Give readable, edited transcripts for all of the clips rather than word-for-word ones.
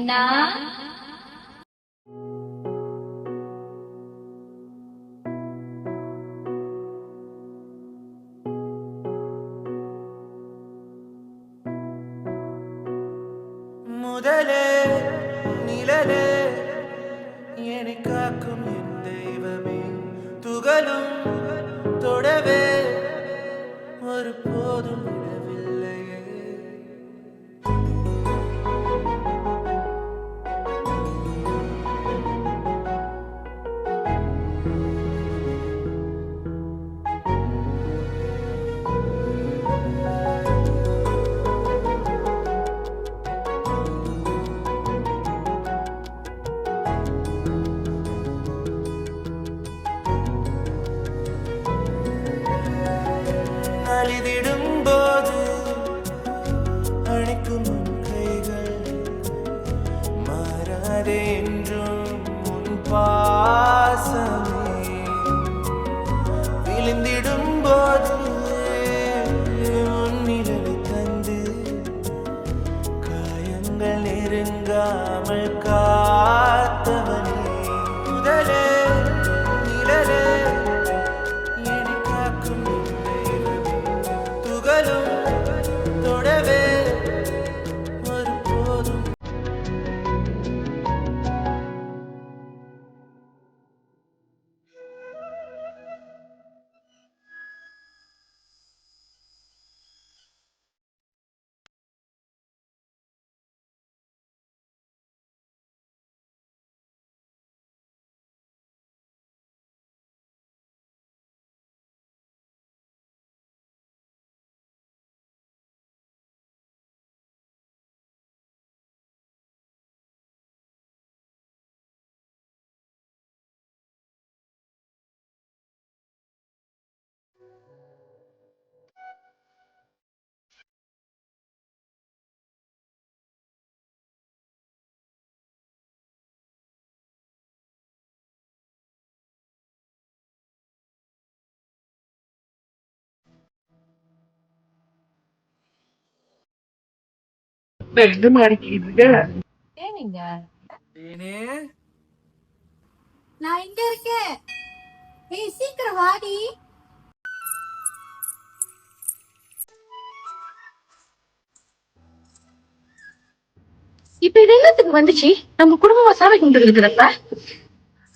கண்ணா. முதலே நிழலே என்னை காக்கும் என் தெய்வமே, துகளும் தொடவே ஒரு போதும் விடவில்லையே. அழிதிடும் போது அழைக்கும் உன் கைகள் மாறாதே என்றும் உன் பாசமே. விழுந்திடும் போது உன் நிழலை தந்து காயங்கள் நெருங்காமல் காத்தவனே. முதலே நிழலே என்னை காக்கும் என் தெய்வமே, துகளும் தொடவே ஒரு போதும். ஏனிங்க தேனே, நான் இங்க இருக்கேன். ஏய் சீக்கிரம் வாடி. இப்ப இது என்னத்துக்கு வந்துச்சு? நம்ம குடும்பமா சாமி கும்பிட்டு இருக்கிறப்ப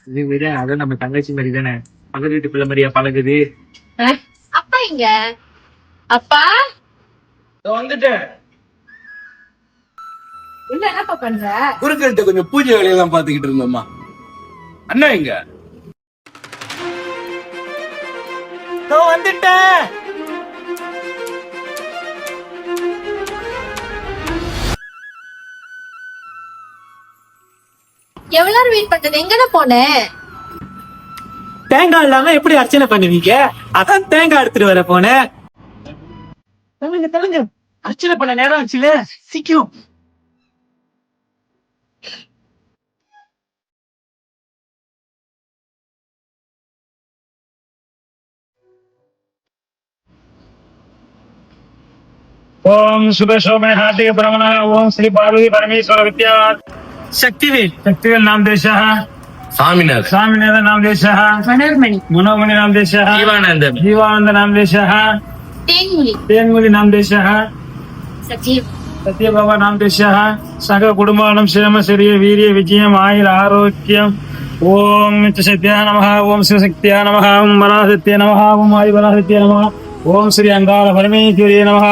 இது விட அத நம்ம தங்கச்சி மாதிரி தானே, பக்கத்து வீட்டு பிள்ளை மாதிரியா பழகுது. அப்பா இங்க அப்பா வந்துட்டேன். உள்ள என்னப்பா பண்ற? குருக்கள்கிட்ட கொஞ்சம் பூஜை வேலையெல்லாம் பாத்துக்கிட்டு இருந்தோம்மா. அண்ணா எங்க? வந்துட்டேன். எவ்வளவு நேரம் வெயிட் பண்றது? எங்கதான் போனேன்? தேங்காய் இல்லாம எப்படி அர்ச்சனை பண்ணுவீங்க? அதான் தேங்காய் எடுத்துட்டு வர போனேன். தள்ளுங்க அர்ச்சனை பண்ண நேரம் ஆச்சுல, சீக்கிரம். ஓம் சுபசோமே हार्दिक ब्रह्मण ओम श्री पार्वती परमेश्वर विद्या शक्तिवेल नाम देशः स्वामीनाथ नाम देशः मनोमणि नाम देशः जीवानंद नाम देशः तेन्मुली नाम देशः सत्यबाबा नाम देशः सकल कुटुंबानां क्षेम शरीर वीर्य विजयम आयुर आरोग्यम ओम नित्यशक्त्या नमः ओम शिवशक्त्या नमः ओम वराशक्त्या नमः ओम आयुर्वराशक्त्या नमः ओम श्री अंगार परमेश्वरी नमः.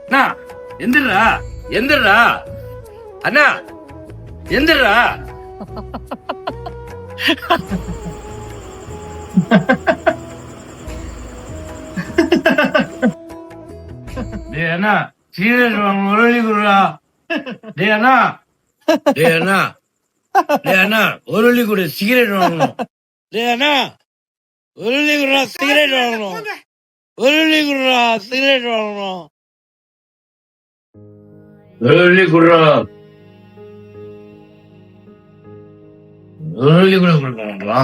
அண்ணா எந்திரா எந்திரா, அண்ணா எந்திரா. அண்ணா சீரியஸ் முரளி குருடா. டேய் அண்ணா, டேய் அண்ணா, டேய் அண்ணா, ஒரு வெள்ளி கொடு, சிகரெட் வாங்கணும். டேய் அண்ணா, ஒரு வெள்ளி குருடா, சிகரெட் வாங்கணும். ஒரு வெள்ளி குருடா, சிகரெட் வாங்கணும். ஒரு வெள்ளி குருடா, ஒரு வெள்ளி கூட கொடுக்கணுங்களா?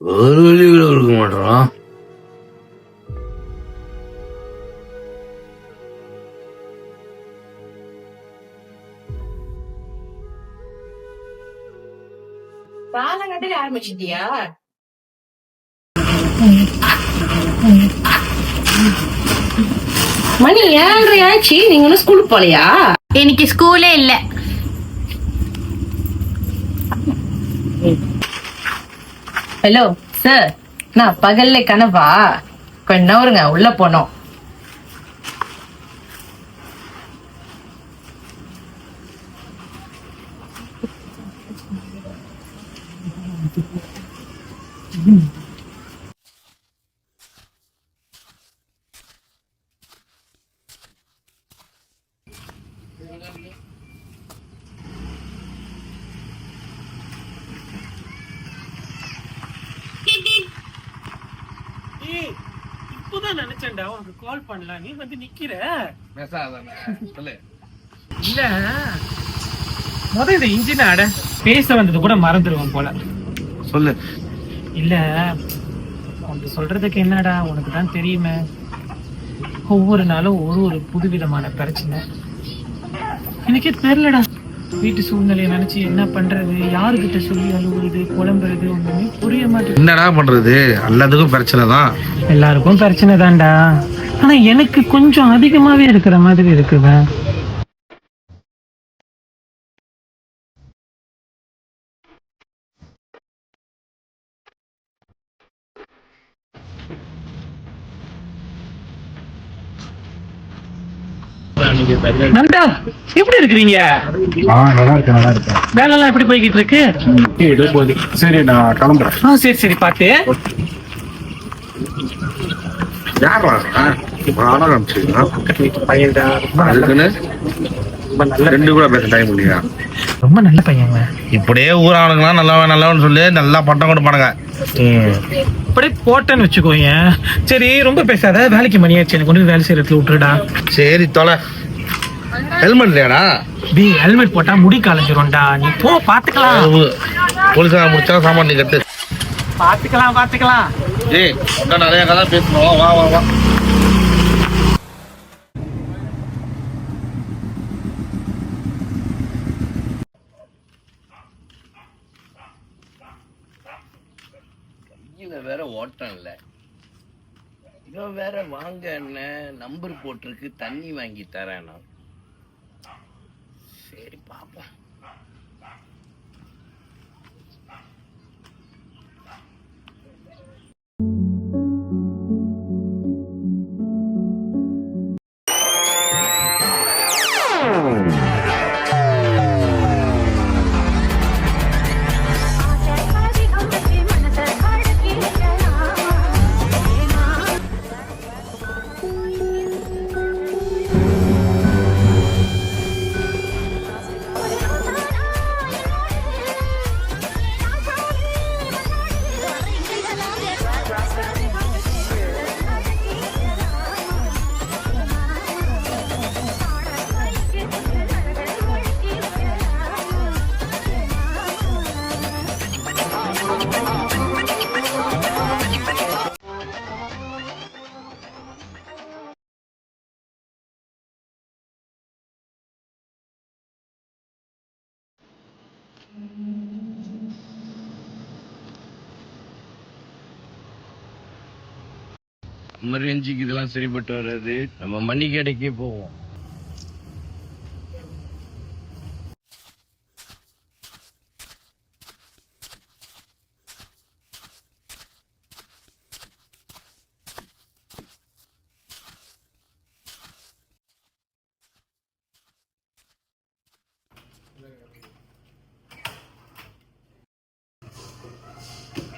ஒரு வெள்ளி கூட கொடுக்க மாட்டோம். காலங்கட்டி ஆரம்பிச்சிட்டியா? மணி 7:30 ஆச்சு. நீங்க ஒன்னும் ஸ்கூலுக்கு போலையா? இன்னைக்கு ஸ்கூலே இல்ல. ஹலோ சார், நான் பகல்ல கனவா? கொஞ்ச நவருங்க, உள்ள போனோம். இப்பதான் நினைச்சேன்டா உனக்கு கால் பண்ணலாம். நீ வந்து நிக்கிற. இல்ல முத இந்த இன்ஜின் ஆட பேச வந்தது கூட மறந்துடுவோம் போல. சொல்லு. இல்ல உனக்கு சொல்றதுக்கு என்னடா, உனக்கு தான் தெரியுமே, ஒவ்வொரு நாளும் ஒரு புதுவிதமான பிரச்சனை. எனக்கே தெரியலடா. வீட்டு சூழ்நிலையை நினைச்சு என்ன பண்றது, யாருகிட்ட சொல்லி அழுகுறது, புலம்புறது, ஒண்ணுமே புரிய மாட்டேங்குது. என்னடா பண்றது, எல்லாத்துக்கும் பிரச்சனை தான். எல்லாருக்கும் பிரச்சனை தான்டா, ஆனா எனக்கு கொஞ்சம் அதிகமாவே இருக்கிற மாதிரி இருக்குதா. நந்தா, எப்படி இருக்கிறீங்க? நல்லா இருக்கேன். வேலை எல்லாம் எப்படி போய்கிட்டு இருக்கு? சரி, நான் கிளம்புறேன். சரி பாத்து. ரொம்ப நல்ல பையங்க. இப்படியே ஊரானுங்களா நல்லவன் சொல்லி நல்லா பட்டம் கொடுப்பானுங்க. இப்படியே போட்டேன்னு வச்சுக்கோங்க. சரி ரொம்ப பேசாத, வேலைக்கு மணியாச்சு, எனக்கு கொண்டு வேலை செய்யறதுல விட்டுருடா. சரி தொலை. ஹெல்மெட் இல்லையாடா? ஹெல்மெட் போட்டா முடி கலைஞ்சிரும்டா. நீ போ, பாத்துக்கலாம். போலீஸா முடிச்சா சாமான் நீ கட்டு. பாத்துக்கலாம். ஏய், நிறைய கதை பேசணும். வா. வேற ஓட்டம் இல்ல, இவன் வேற வாங்க என்ன நம்பர் போட்டிருக்கு, தண்ணி வாங்கி தரேன். சரி பாப்போம். நம்ம ரேஞ்சுக்கு இதெல்லாம் சரிப்பட்டு வராது. நம்ம மணி கடைக்கே போவோம்.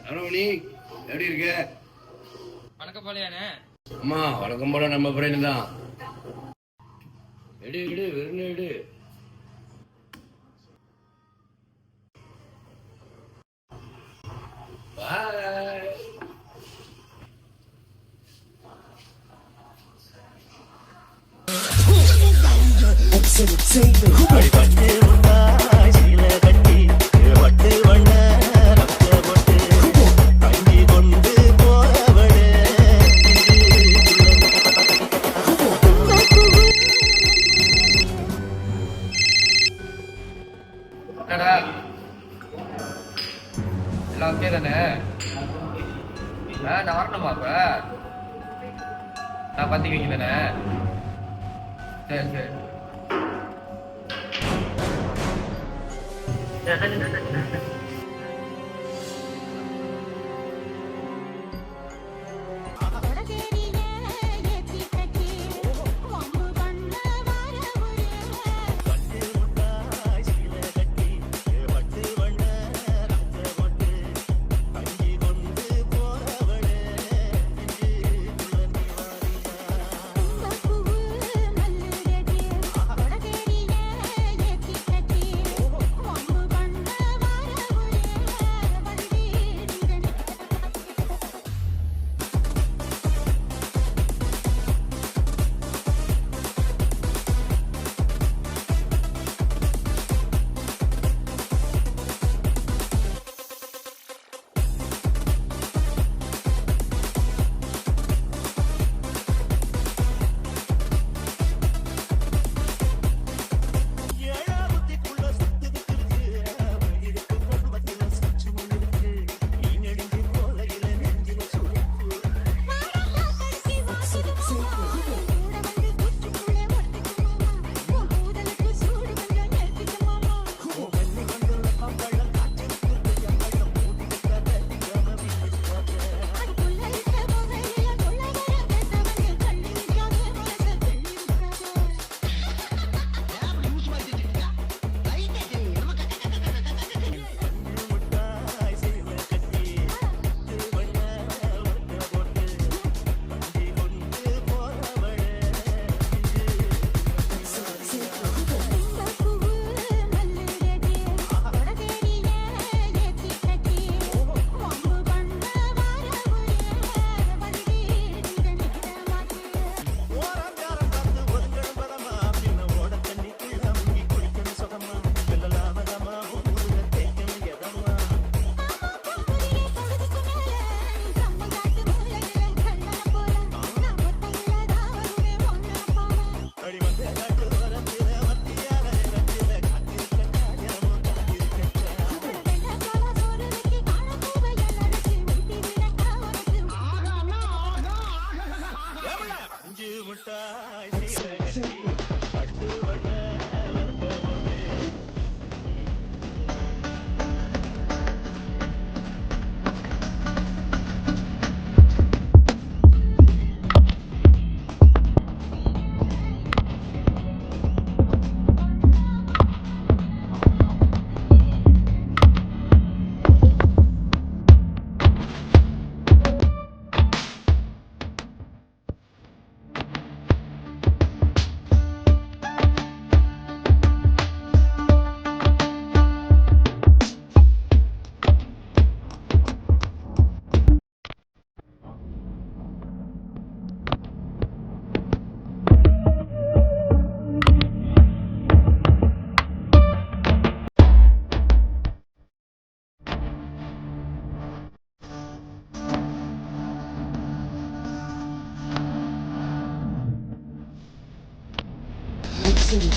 அருணமணி, எப்படி இருக்க? வணக்கம் போலையானே. அம்மா வழக்கம் போல நம்ம பிரெயின் தான். எடு எடு வெறும் எடு. பாய். என்னடா எல்லாம் ஓகே தானே? நான் வரணுமா இப்ப? நான் பத்தி வைக்க தானே? சரி சரி.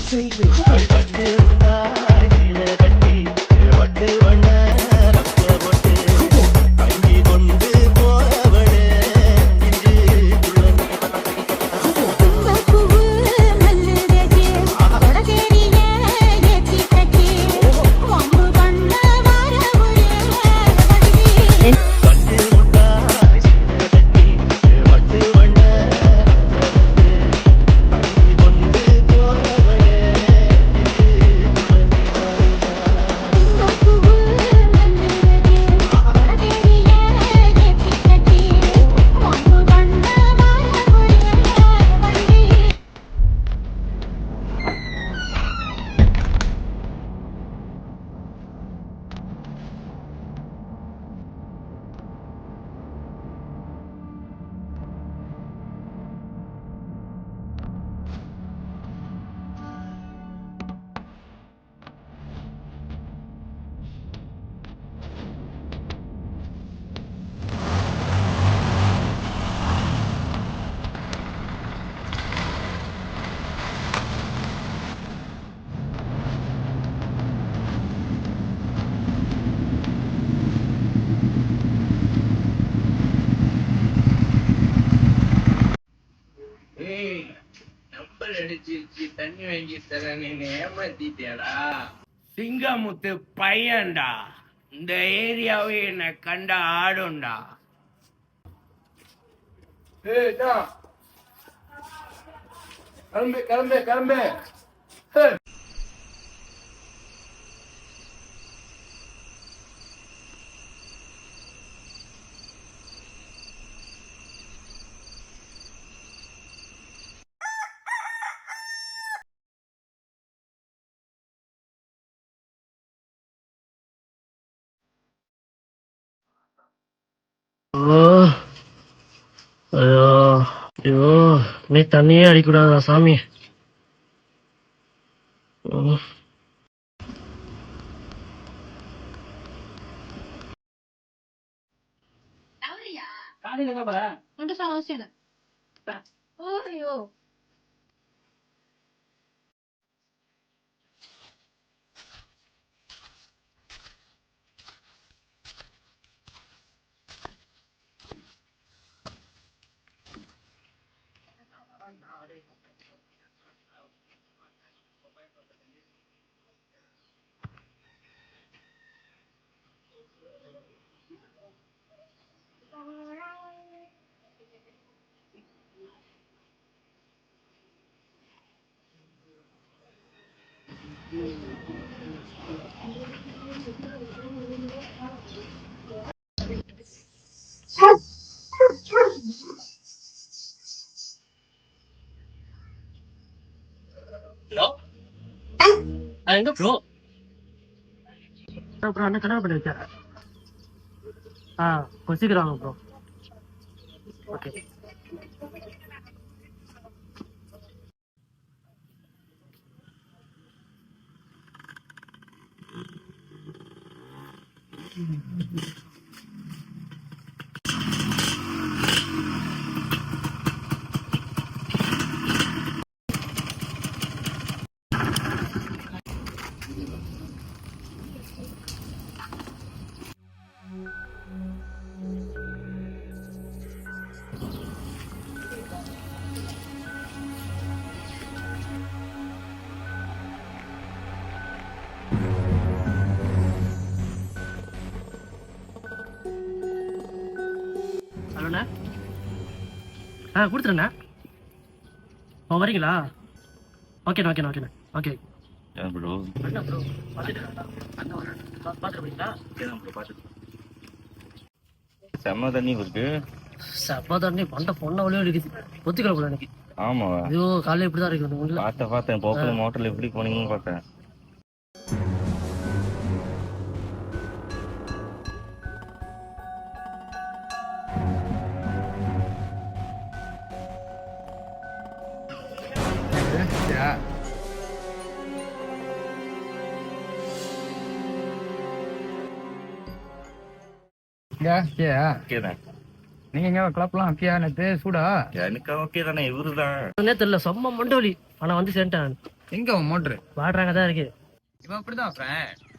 செய்து தண்ணி வாங்கி தர நீ ஏமாத்திட்டியாடா. சிங்கமுத்து பையன்டா, இந்த ஏரியாவே என்ன கண்டா ஆடும்டா. கிளம்பு கிளம்பு கிளம்பு. ஐயோ ஐயோ, நீ தண்ணியே அடிக்கூடாதா சாமி. அவசியம் இல்லை. ஐயோ எங்க ப்ரோ ப்ரோ அண்ணன் கனவு பண்ணி வச்சாரு. கொஞ்சம் சீக்கிரம் வாங்க ப்ரோ. ஓகே. ஹலோண்ணா, கொடுத்துருண்ணா. வரீங்களா? ஓகேண்ணா ஓகேண்ணா ஓகேண்ணா. Okay bro. அண்ணா ப்ரோ பார்த்துட்டு செம்ம தண்ணி இருக்கு. செம்ம தண்ணி பண்ட பொண்ணை வழியும் இருக்குது. ஒத்துக்கல போல எனக்கு. ஆமா, ஐயோ காலையில் இப்படிதான் இருக்கு. பார்த்தேன் போக்குல மோட்டர்ல எப்படி போனீங்கன்னு பார்த்தேன். நீங்க எங்க கிளப்லாம் அப்படியா? நேத்து சூடா? எனக்கு ஓகே தானே. இவருதான் தெரியல செம்ம மண்டோலி. ஆனா வந்து சேர்ந்துட்டேன். எங்க மோட்டரு வாடுறாங்க தான் இருக்கு. இவன் அப்படிதான்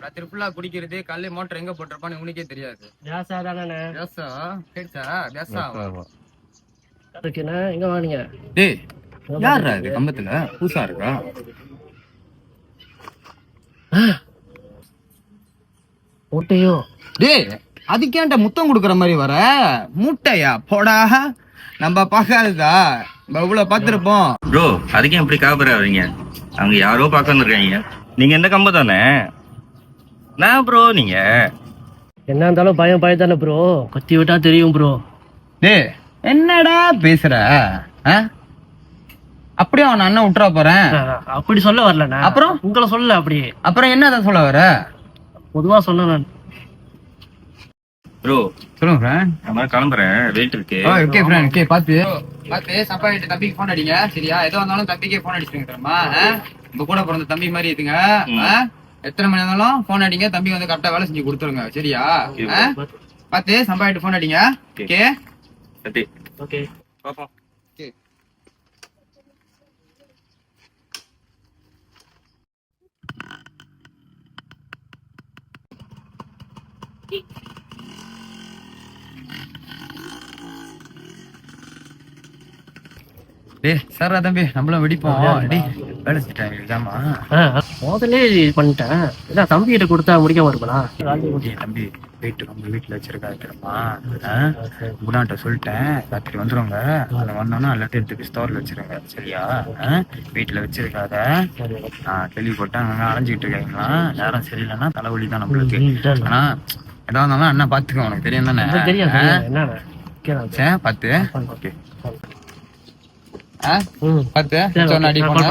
ராத்திரி ஃபுல்லா குடிக்கிறது. காலையில மோட்டர் எங்க போட்டிருப்பான்னு உனக்கே தெரியாது. பேசா தானே பேசா கேட்டா பேசா இருக்குண்ணா. எங்க வாங்க? டேய் யாரா இது கம்பத்துல பூசா இருக்கா? ஓட்டையோ? டேய் அதுக்கேண்ட முத்தம் கொடுக்குற மாதிரி வர முட்டையா போடா. நம்ம பார்க்காததா இவ்வளவு பார்த்துருப்போம். ப்ரோ, அதுக்கே எப்படி காப்பரா வரீங்க? அவங்க யாரோ பார்க்க வந்துருக்காங்க. நீங்க எந்த கம்பம் தானே? நான் ப்ரோ நீங்க என்ன இருந்தாலும் பயம் தானே ப்ரோ. கத்தி விட்டா தெரியும் ப்ரோ. டேய் என்னடா பேசுற? அப்படியே அவன் அண்ணன் விட்டுற போறேன். அப்படி சொல்ல வரலண்ணா. அப்புறம் உங்களை சொல்ல. அப்படி அப்புறம் என்னதான் சொல்ல வர? பொதுவா சொன்ன நான். ப்ரோ சொல்லுங்க நான் கிளம்புறேன். வெயிட் இருக்கு. Okay friend. ஓகே பாத்து சப்பா கிட்ட தம்பிக்கு போன் அடிங்க. சரியா? எதோ வந்தாலும் தம்பிக்கே போன் அடிச்சுங்க தெரியுமா? உங்க கூட பிறந்த தம்பி மாதிரி இதுங்க. எத்தனை மணி இருந்தாலும் போன் அடிங்க. தம்பி வந்து கரெக்டா வேலை செஞ்சு கொடுத்துருங்க. சரியா? பாத்து சம்பா கிட்ட போன் அடிங்க. ஓகே ஓகே பாப்போம். டேய் சாரா தம்பி நம்மளும் வெடிப்போம். வேலை செஞ்சுட்டாங்க இதாமா. முதல்ல பண்ணிட்டேன். இதான் தம்பி கிட்ட கொடுத்தா முடிக்காம இருப்பா. தம்பி போயிட்டு நம்ம வீட்டுல வச்சிருக்காரு தெரியுமா? குணாட்ட சொல்லிட்டேன் ராத்திரி வந்துருவாங்க. அதை வந்தோன்னா எல்லாத்தையும் எடுத்து ஸ்டோர்ல வச்சிருங்க சரியா? வீட்டுல வச்சிருக்காத. கேள்விப்பட்டேன் அங்க அலைஞ்சிட்டு இருக்காங்களா? நேரம் சரியில்லைன்னா தலைவலி தான் நம்மளுக்கு. ஆனா எதா இருந்தாலும் அண்ணா பாத்துக்கோ, உனக்கு தெரியும் தானே? பாத்து ஓகே பாத்து சொன்ன அடி போன.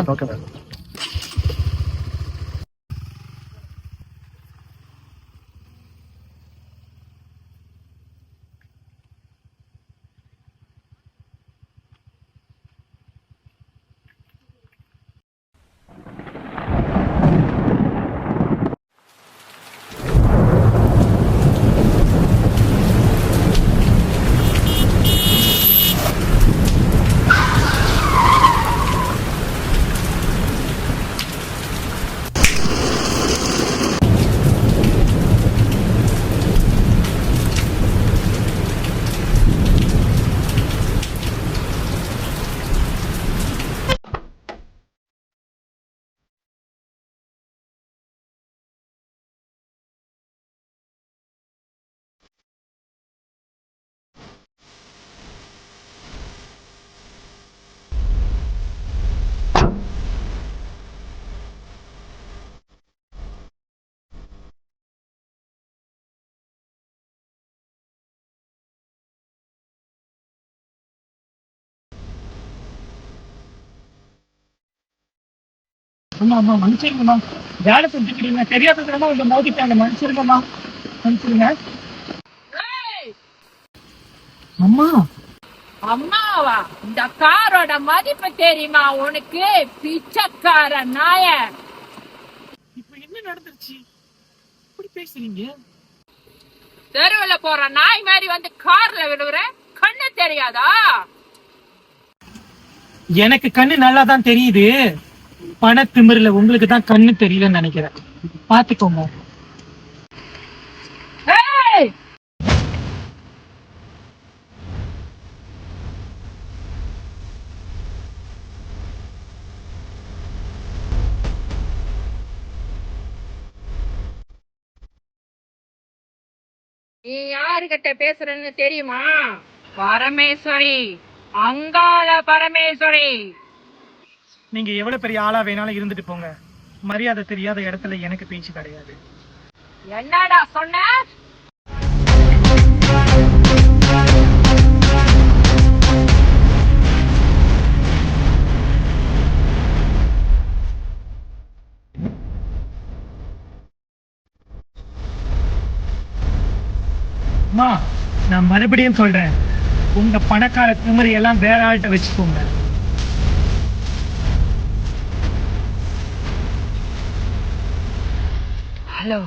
அம்மா மன்னிச்சிருங்கம்மா. வேலை செஞ்சுக்கிறீங்க தெரியாததுமா உங்க மோதிட்டாங்க. மன்னிச்சிருங்கம்மா, மன்னிச்சிருங்க. அம்மா அம்மாவா? இந்த காரோட மதிப்பு தெரியுமா உனக்கு? பிச்சைக்கார நாய. இப்ப என்ன நடந்துருச்சு? இப்படி பேசுறீங்க? தெருவுல போற நாய் மாதிரி வந்து கார்ல விடுற, கண்ணு தெரியாதா? எனக்கு கண்ணு நல்லா தான் தெரியுது. பண திமிருல உங்களுக்கு தான் கண்ணு தெரியலன்னு நினைக்கிறேன். பாத்துக்கோங்க. நீ யாருகிட்ட பேசுறன்னு தெரியுமா? பரமேஸ்வரி, அங்காள பரமேஸ்வரி. நீங்க எவ்வளவு பெரிய ஆளா வேணாலும் இருந்துட்டு போங்க. மரியாதை தெரியாத இடத்துல எனக்கு பேச்சு கிடையாது. என்னடா சொன்ன? அம்மா, நான் மறுபடியும் சொல்றேன், உங்க பணக்கார திமிரு எல்லாம் வேற ஆள்கிட்ட வச்சுக்கோங்க. ஹலோ